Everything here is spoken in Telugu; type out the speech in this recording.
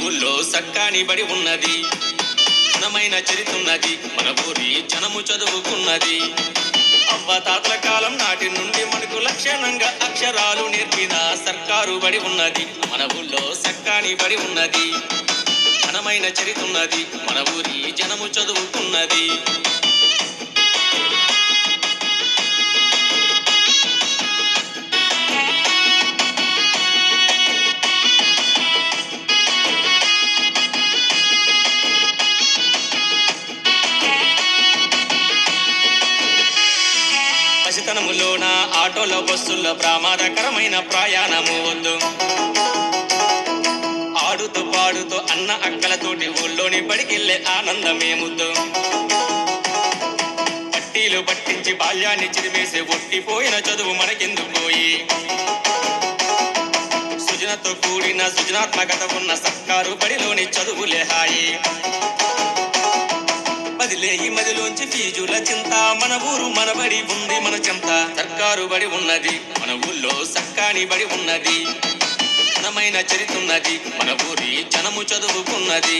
ఊళ్ళో సక్కాని బడి ఉన్నది, ఘనమైన చరితున్నది, మన ఊరి జనము చదువుకున్నది. అవ్వతాతల కాలం నాటి నుండి మనకు లక్షణంగా అక్షరాలు నేర్పిన సర్కారు బడి ఉన్నది, మన ఊళ్ళో సక్కాని బడి ఉన్నది, ఘనమైన చరితున్నది, మన ఊరి జనము చదువుకున్నది. పసితనములోన ఆటోలో బస్సుల్లో ప్రమాదకరమైన ప్రయాణము వద్దు. ఆడుతూ పాడుతూ అన్న అక్కలతోటి ఊళ్ళోని బడికెళ్ళే ఆనందమే ముద్దు. పట్టీలు పట్టించి బాల్యాన్ని చిరిమేసే ఒట్టిపోయిన చదువు మనకెందుకోయి. సృజనతో కూడిన సృజనాత్మకత ఉన్న సర్కారు బడిలోని చదువులే హాయి. బదిలేయి మదిలోంచి ఫీజుల చింత, మన ఊరు మన బడి ఉంది మన చెంత. సర్కారు బడి ఉన్నది, మన ఊళ్ళో సక్కాని బడి ఉన్నది, ఘనమైన చరితున్నది, మన ఊరి జనము చదువుకున్నది.